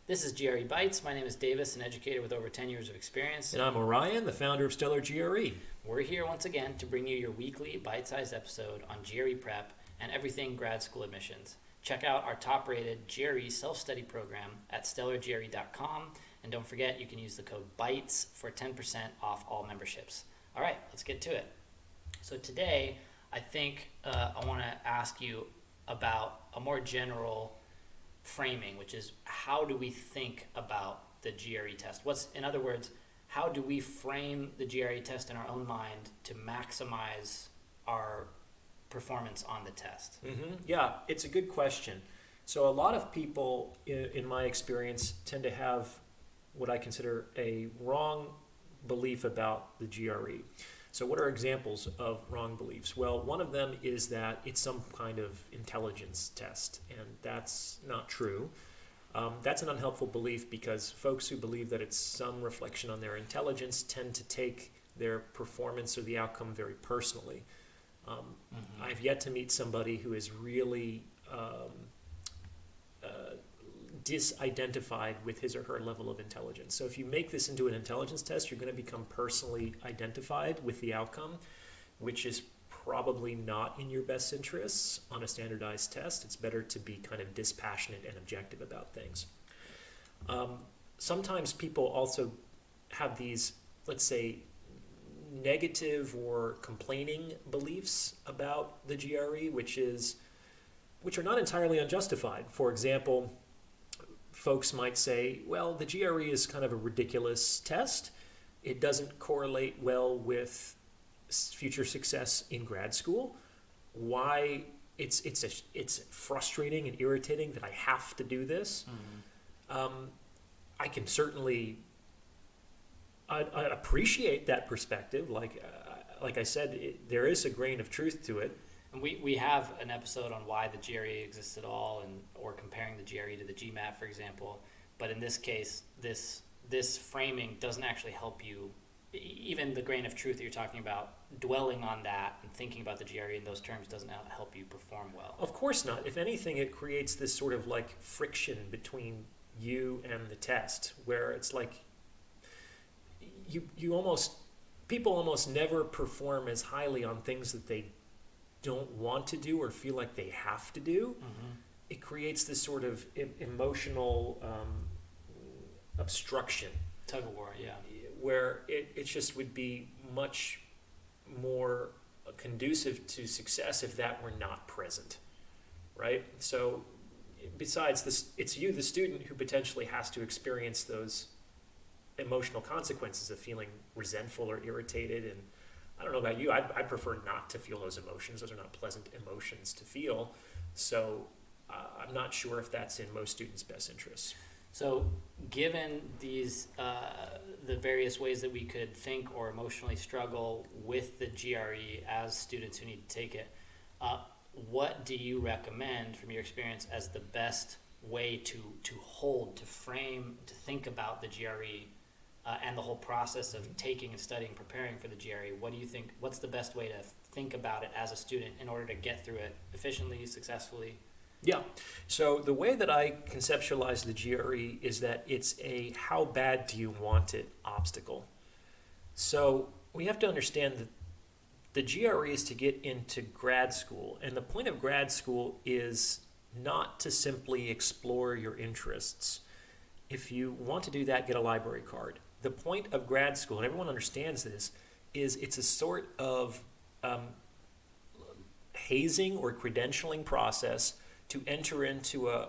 This is GRE Bites. My name is Davis, an educator with over 10 years of experience. And I'm Orion, the founder of StellarGRE. We're here once again to bring you your weekly bite-sized episode on GRE prep and everything grad school admissions. Check out our top-rated GRE self-study program at StellarGRE.com. And don't forget, you can use the code BITES for 10% off all memberships. All right, let's get to it. So today, I think I want to ask you about a more general framing, which is how do we think about the GRE test? In other words, how do we frame the GRE test in our own mind to maximize our performance on the test? Yeah, it's a good question. So a lot of people, in my experience, tend to have what I consider a wrong belief about the GRE. So what are examples of wrong beliefs? Well, one of them is that it's some kind of intelligence test, and that's not true. That's an unhelpful belief because folks who believe that it's some reflection on their intelligence tend to take their performance or the outcome very personally. I've yet to meet somebody who is really disidentified with his or her level of intelligence. So if you make this into an intelligence test, you're going to become personally identified with the outcome, which is probably not in your best interests on a standardized test. It's better to be kind of dispassionate and objective about things. Sometimes people also have these, let's say, negative or complaining beliefs about the GRE, which are not entirely unjustified. For example, folks might say, well, the GRE is kind of a ridiculous test. It doesn't correlate well with future success in grad school. Why it's frustrating and irritating that I have to do this. I can certainly I appreciate that perspective. Like I said, there is a grain of truth to it. And we have an episode on why the GRE exists at all, or comparing the GRE to the GMAT, for example. But in this case, this framing doesn't actually help you. Even the grain of truth that you're talking about, dwelling on that and thinking about the GRE in those terms doesn't help you perform well. Of course not. If anything, it creates this sort of like friction between you and the test, where it's like people almost never perform as highly on things that they don't want to do or feel like they have to do. It creates this sort of emotional obstruction. Tug of war, yeah. Where it just would be much more conducive to success if that were not present, right? So besides this, it's you, the student, who potentially has to experience those emotional consequences of feeling resentful or irritated. And I don't know about you, I prefer not to feel those emotions. Those are not pleasant emotions to feel. So I'm not sure if that's in most students' best interests. So given these, the various ways that we could think or emotionally struggle with the GRE as students who need to take it, what do you recommend from your experience as the best way to hold, to frame, to think about the GRE and the whole process of taking and studying, preparing for the GRE? What do you think, what's the best way to think about it as a student in order to get through it efficiently, successfully? Yeah. So the way that I conceptualize the GRE is that it's a how bad do you want it obstacle. So we have to understand that the GRE is to get into grad school, and the point of grad school is not to simply explore your interests. If you want to do that, get a library card. The point of grad school, and everyone understands this, is it's a sort of hazing or credentialing process to enter into a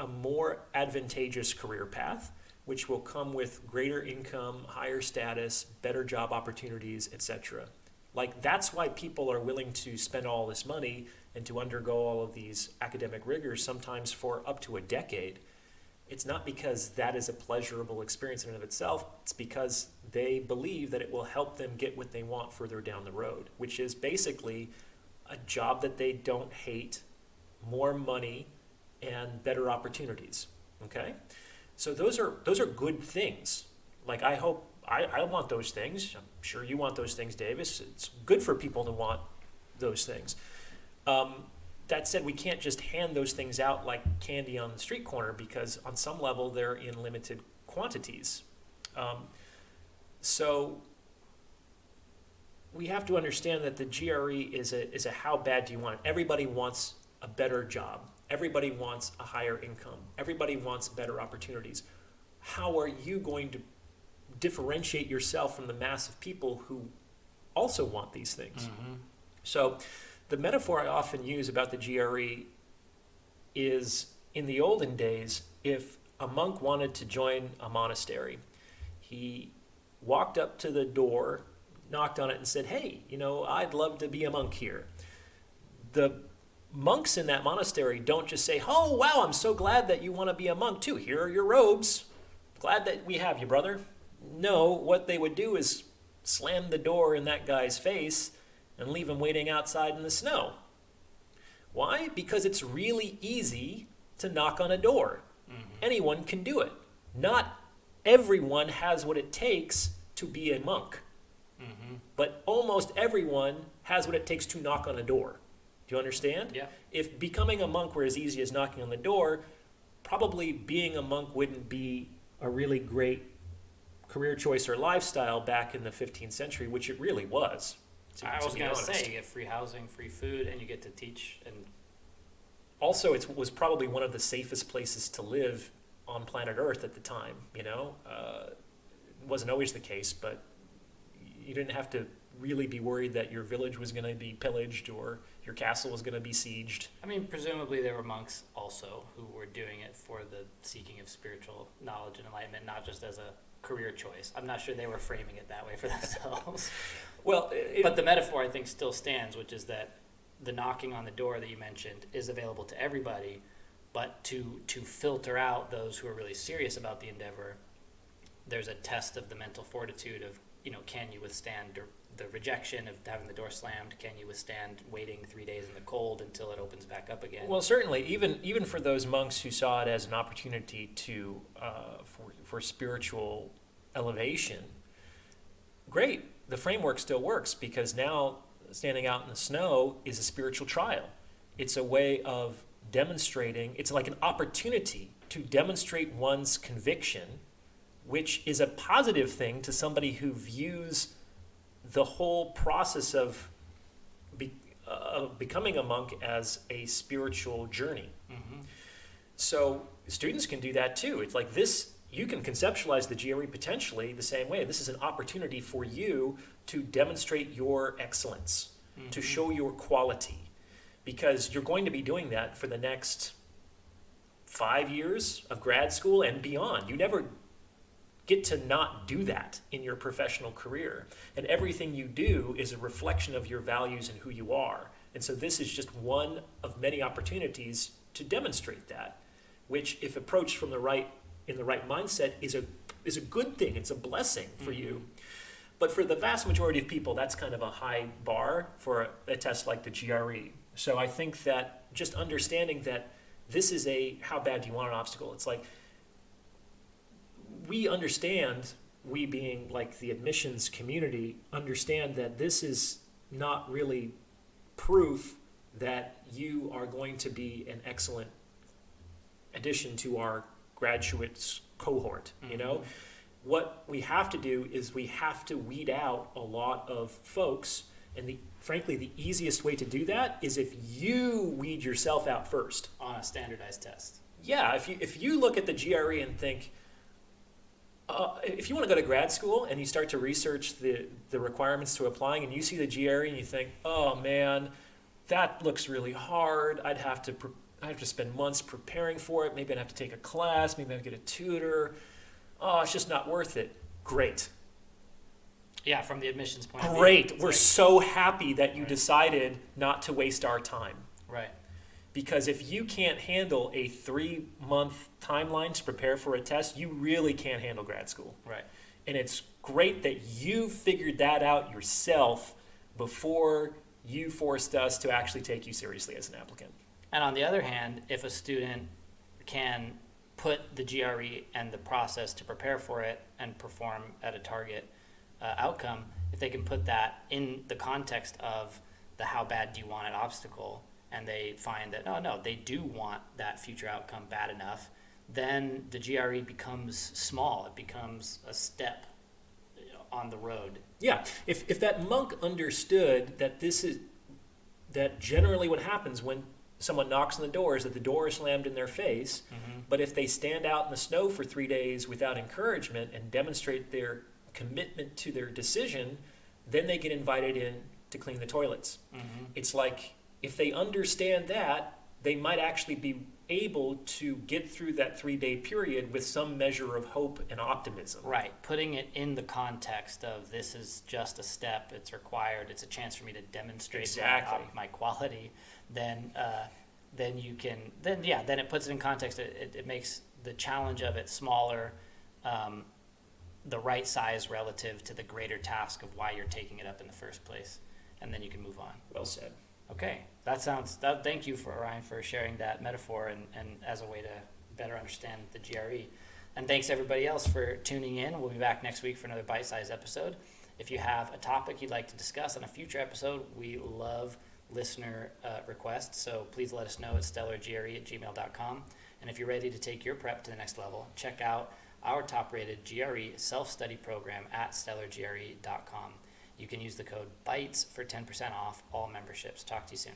more advantageous career path, which will come with greater income, higher status, better job opportunities, etc. Like, that's why people are willing to spend all this money and to undergo all of these academic rigors, sometimes for up to a decade. It's not because that is a pleasurable experience in and of itself. It's because they believe that it will help them get what they want further down the road, which is basically a job that they don't hate, more money, and better opportunities. Okay? So those are good things. Like, I want those things. I'm sure you want those things, Davis. It's good for people to want those things. that said, we can't just hand those things out like candy on the street corner, because on some level they're in limited quantities. So we have to understand that the GRE is a how bad do you want it. Everybody wants a better job. Everybody wants a higher income. Everybody wants better opportunities. How are you going to differentiate yourself from the mass of people who also want these things? Mm-hmm. So the metaphor I often use about the GRE is, in the olden days, if a monk wanted to join a monastery, he walked up to the door, knocked on it, and said, "Hey, I'd love to be a monk here." The monks in that monastery don't just say, "Oh, wow, I'm so glad that you want to be a monk too. Here are your robes. Glad that we have you, brother." No, what they would do is slam the door in that guy's face and leave him waiting outside in the snow. Why? Because it's really easy to knock on a door. Mm-hmm. Anyone can do it. Not everyone has what it takes to be a monk. Mm-hmm. But almost everyone has what it takes to knock on a door. Do you understand? Yeah. If becoming a monk were as easy as knocking on the door, probably being a monk wouldn't be a really great career choice or lifestyle back in the 15th century, which it really was. I was going to say, you get free housing, free food, and you get to teach. And also, it was probably one of the safest places to live on planet Earth at the time. It wasn't always the case, but you didn't have to really be worried that your village was going to be pillaged or your castle was going to be sieged. I mean, presumably there were monks also who were doing it for the seeking of spiritual knowledge and enlightenment, not just as a career choice. I'm not sure they were framing it that way for themselves. Well, but the metaphor, I think, still stands, which is that the knocking on the door that you mentioned is available to everybody, but to filter out those who are really serious about the endeavor, there's a test of the mental fortitude of, can you withstand the rejection of having the door slammed? Can you withstand waiting 3 days in the cold until it opens back up again? Well, certainly, even for those monks who saw it as an opportunity to for spiritual elevation, great. The framework still works, because now standing out in the snow is a spiritual trial. It's a way of demonstrating. It's like an opportunity to demonstrate one's conviction, which is a positive thing to somebody who views the whole process of becoming a monk as a spiritual journey. Mm-hmm. So students can do that too. It's like this, you can conceptualize the GRE potentially the same way. This is an opportunity for you to demonstrate your excellence, mm-hmm. to show your quality, because you're going to be doing that for the next 5 years of grad school and beyond. You never get to not do that in your professional career. And everything you do is a reflection of your values and who you are. And so this is just one of many opportunities to demonstrate that, which, if approached from in the right mindset, is a good thing. It's a blessing for mm-hmm. you. But for the vast majority of people, that's kind of a high bar for a test like the GRE. So I think that just understanding that this is how bad do you want an obstacle? It's like, we understand, we being like the admissions community, understand that this is not really proof that you are going to be an excellent addition to our graduates cohort. Mm-hmm. What we have to do is we have to weed out a lot of folks, and frankly the easiest way to do that is if you weed yourself out first on a standardized test. Yeah, if you look at the GRE and think, if you want to go to grad school and you start to research the requirements to applying, and you see the GRE and you think, oh man, that looks really hard. I have to spend months preparing for it. Maybe I'd have to take a class. Maybe I'd get a tutor. Oh, it's just not worth it. Great. Yeah, from the admissions point of view. Great. We're so happy that you decided not to waste our time. Right. Because if you can't handle a 3-month timeline to prepare for a test, you really can't handle grad school. Right. And it's great that you figured that out yourself before you forced us to actually take you seriously as an applicant. And on the other hand, if a student can put the GRE and the process to prepare for it and perform at a target outcome, if they can put that in the context of the how bad do you want it obstacle, and they find that, oh no, they do want that future outcome bad enough, then the GRE becomes small. It becomes a step on the road. Yeah, if that monk understood that that generally what happens when someone knocks on the door is that the door is slammed in their face, but if they stand out in the snow for 3 days without encouragement and demonstrate their commitment to their decision, then they get invited in to clean the toilets. It's like, if they understand that, they might actually be able to get through that 3-day period with some measure of hope and optimism. Right, putting it in the context of this is just a step, it's required, it's a chance for me to demonstrate Exactly. my quality, then it puts it in context. It makes the challenge of it smaller, the right size relative to the greater task of why you're taking it up in the first place, and then you can move on. Well said. Okay, thank you, Ryan, for sharing that metaphor and as a way to better understand the GRE. And thanks everybody else for tuning in. We'll be back next week for another bite-sized episode. If you have a topic you'd like to discuss on a future episode, we love listener requests, so please let us know at StellarGRE@gmail.com. And if you're ready to take your prep to the next level, check out our top-rated GRE self-study program at StellarGRE.com. You can use the code BITES for 10% off all memberships. Talk to you soon.